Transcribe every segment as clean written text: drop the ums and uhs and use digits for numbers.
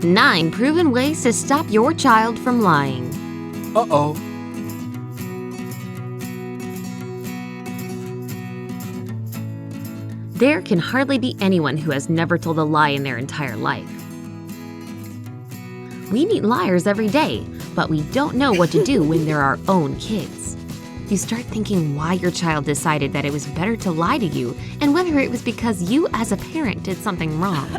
9 proven ways to stop your child from lying. Uh-oh. There can hardly be anyone who has never told a lie in their entire life. We meet liars every day, but we don't know what to do when they're our own kids. You start thinking why your child decided that it was better to lie to you and whether it was because you as a parent did something wrong.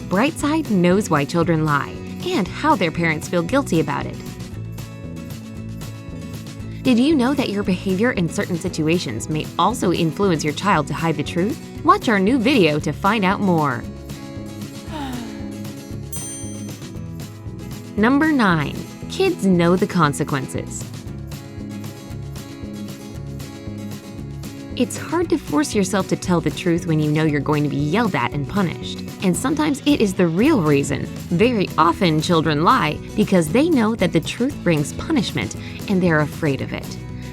Brightside knows why children lie and how their parents feel guilty about it. Did you know that your behavior in certain situations may also influence your child to hide the truth? Watch our new video to find out more. Number 9. Kids know the consequences. It's hard to force yourself to tell the truth when you know you're going to be yelled at and punished. And sometimes it is the real reason. Very often children lie because they know that the truth brings punishment and they're afraid of it.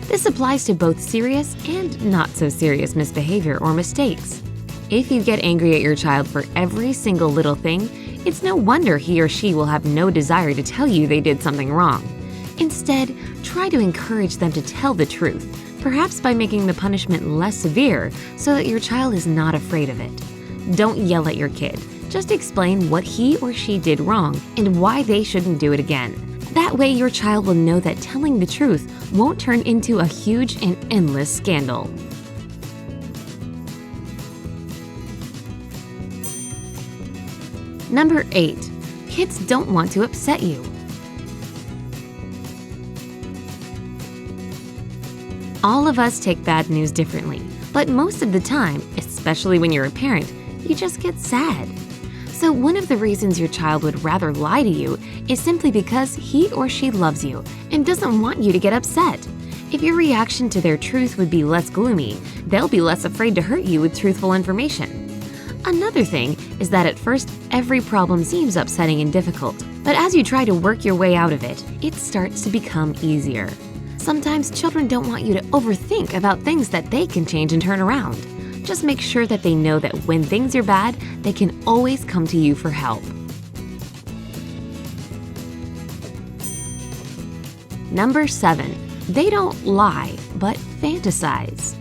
This applies to both serious and not so serious misbehavior or mistakes. If you get angry at your child for every single little thing, it's no wonder he or she will have no desire to tell you they did something wrong. Instead, try to encourage them to tell the truth, perhaps by making the punishment less severe so that your child is not afraid of it. Don't yell at your kid. Just explain what he or she did wrong and why they shouldn't do it again. That way your child will know that telling the truth won't turn into a huge and endless scandal. Number 8. Kids don't want to upset you. All of us take bad news differently, but most of the time, especially when you're a parent, you just get sad. So one of the reasons your child would rather lie to you is simply because he or she loves you and doesn't want you to get upset. If your reaction to their truth would be less gloomy, they'll be less afraid to hurt you with truthful information. Another thing is that at first, every problem seems upsetting and difficult, but as you try to work your way out of it, it starts to become easier. Sometimes children don't want you to overthink about things that they can change and turn around. Just make sure that they know that when things are bad, they can always come to you for help. Number 7. They don't lie, but fantasize.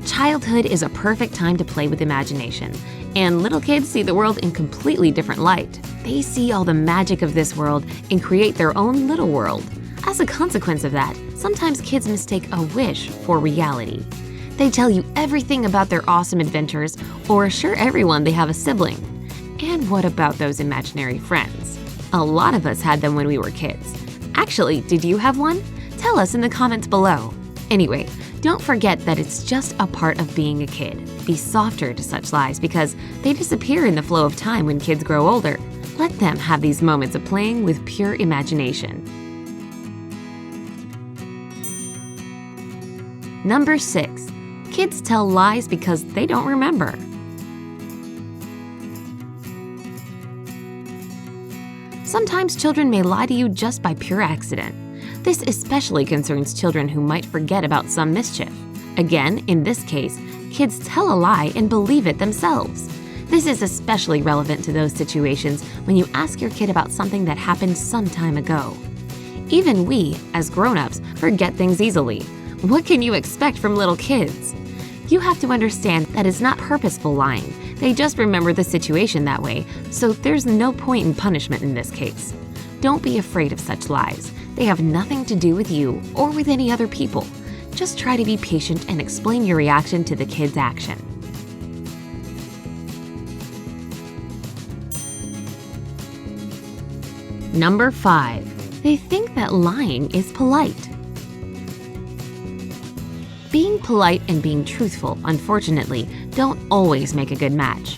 Childhood is a perfect time to play with imagination, and little kids see the world in completely different light. They see all the magic of this world and create their own little world. As a consequence of that, sometimes kids mistake a wish for reality. They tell you everything about their awesome adventures or assure everyone they have a sibling. And what about those imaginary friends? A lot of us had them when we were kids. Actually, did you have one? Tell us in the comments below. Anyway, don't forget that it's just a part of being a kid. Be softer to such lies because they disappear in the flow of time when kids grow older. Let them have these moments of playing with pure imagination. Number 6. Kids tell lies because they don't remember. Sometimes children may lie to you just by pure accident. This especially concerns children who might forget about some mischief. Again, in this case, kids tell a lie and believe it themselves. This is especially relevant to those situations when you ask your kid about something that happened some time ago. Even we, as grown-ups, forget things easily. What can you expect from little kids? You have to understand that it's not purposeful lying. They just remember the situation that way, so there's no point in punishment in this case. Don't be afraid of such lies. They have nothing to do with you or with any other people. Just try to be patient and explain your reaction to the kid's action. Number 5. They think that lying is polite. Being polite and being truthful, unfortunately, don't always make a good match.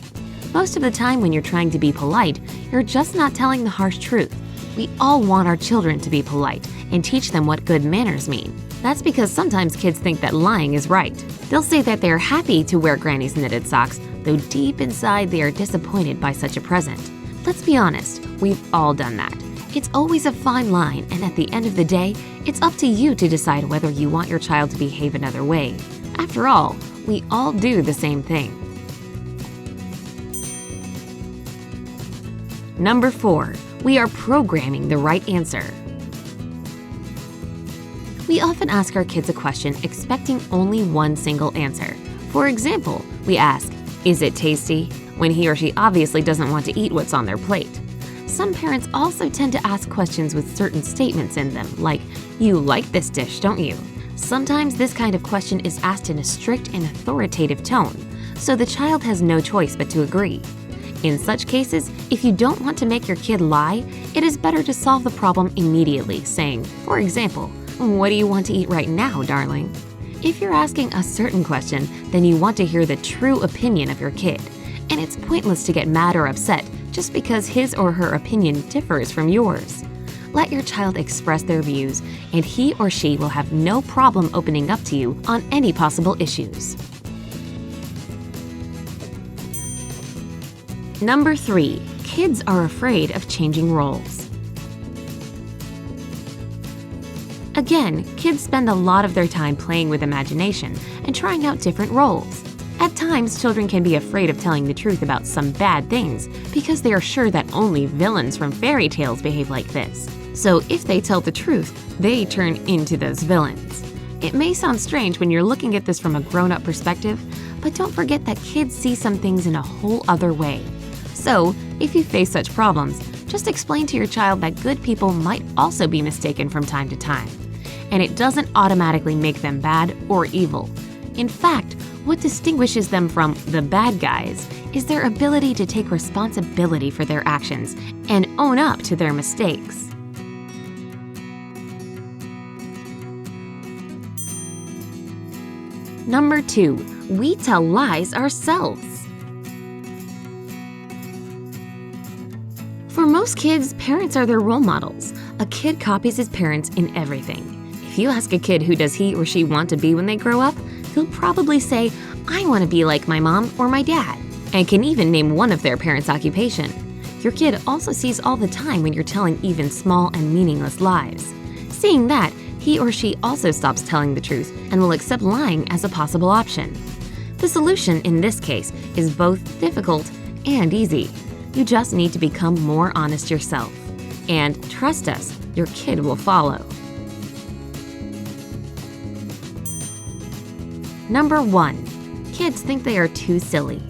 Most of the time when you're trying to be polite, you're just not telling the harsh truth. We all want our children to be polite and teach them what good manners mean. That's because sometimes kids think that lying is right. They'll say that they're happy to wear Granny's knitted socks, though deep inside they are disappointed by such a present. Let's be honest, we've all done that. It's always a fine line, and at the end of the day, it's up to you to decide whether you want your child to behave another way. After all, we all do the same thing. Number 4. We are programming the right answer. We often ask our kids a question expecting only one single answer. For example, we ask, "Is it tasty?" when he or she obviously doesn't want to eat what's on their plate. Some parents also tend to ask questions with certain statements in them, like, "You like this dish, don't you?" Sometimes this kind of question is asked in a strict and authoritative tone, so the child has no choice but to agree. In such cases, if you don't want to make your kid lie, it is better to solve the problem immediately, saying, for example, "What do you want to eat right now, darling?" If you're asking a certain question, then you want to hear the true opinion of your kid, and it's pointless to get mad or upset just because his or her opinion differs from yours. Let your child express their views, and he or she will have no problem opening up to you on any possible issues. Number 3. Kids are afraid of changing roles. Again, kids spend a lot of their time playing with imagination and trying out different roles. At times, children can be afraid of telling the truth about some bad things because they are sure that only villains from fairy tales behave like this. So if they tell the truth, they turn into those villains. It may sound strange when you're looking at this from a grown-up perspective, but don't forget that kids see some things in a whole other way. So, if you face such problems, just explain to your child that good people might also be mistaken from time to time. And it doesn't automatically make them bad or evil. In fact, what distinguishes them from the bad guys is their ability to take responsibility for their actions and own up to their mistakes. Number 2. We tell lies ourselves. For most kids, parents are their role models. A kid copies his parents in everything. If you ask a kid who does he or she want to be when they grow up, they'll probably say, "I want to be like my mom or my dad," and can even name one of their parents' occupation. Your kid also sees all the time when you're telling even small and meaningless lies. Seeing that, he or she also stops telling the truth and will accept lying as a possible option. The solution in this case is both difficult and easy. You just need to become more honest yourself. And trust us, your kid will follow. Number 1. Kids think they are too silly.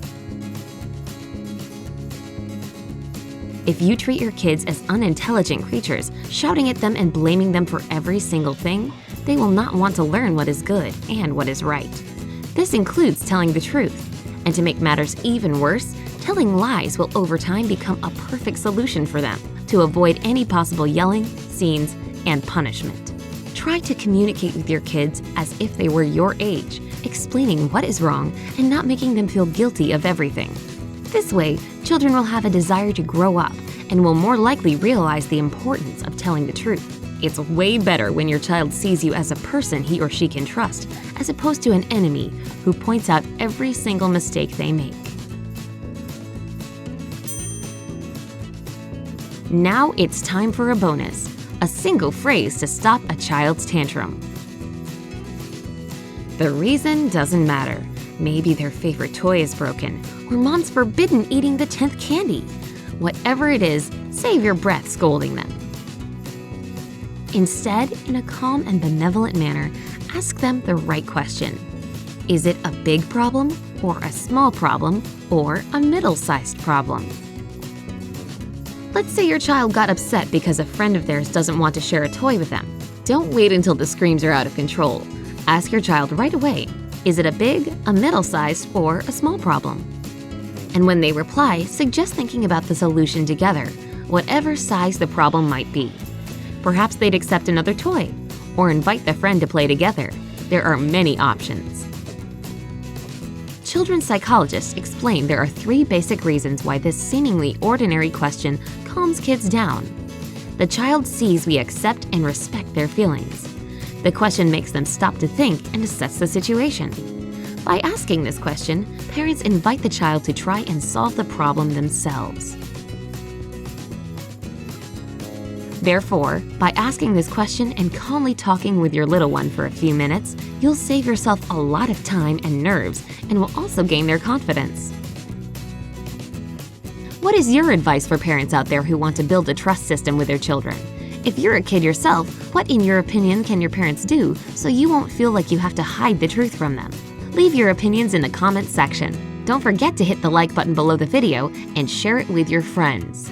If you treat your kids as unintelligent creatures, shouting at them and blaming them for every single thing, they will not want to learn what is good and what is right. This includes telling the truth. And to make matters even worse, telling lies will over time become a perfect solution for them to avoid any possible yelling, scenes, and punishment. Try to communicate with your kids as if they were your age, explaining what is wrong and not making them feel guilty of everything. This way, children will have a desire to grow up and will more likely realize the importance of telling the truth. It's way better when your child sees you as a person he or she can trust, as opposed to an enemy who points out every single mistake they make. Now it's time for a bonus, a single phrase to stop a child's tantrum. The reason doesn't matter. Maybe their favorite toy is broken, or mom's forbidden eating the 10th candy. Whatever it is, save your breath scolding them. Instead, in a calm and benevolent manner, ask them the right question. Is it a big problem, or a small problem, or a middle-sized problem? Let's say your child got upset because a friend of theirs doesn't want to share a toy with them. Don't wait until the screams are out of control. Ask your child right away, is it a big, a middle-sized, or a small problem? And when they reply, suggest thinking about the solution together, whatever size the problem might be. Perhaps they'd accept another toy, or invite the friend to play together. There are many options. Children's psychologists explain there are 3 basic reasons why this seemingly ordinary question calms kids down. The child sees we accept and respect their feelings. The question makes them stop to think and assess the situation. By asking this question, parents invite the child to try and solve the problem themselves. Therefore, by asking this question and calmly talking with your little one for a few minutes, you'll save yourself a lot of time and nerves and will also gain their confidence. What is your advice for parents out there who want to build a trust system with their children? If you're a kid yourself, what in your opinion can your parents do so you won't feel like you have to hide the truth from them? Leave your opinions in the comments section. Don't forget to hit the like button below the video and share it with your friends.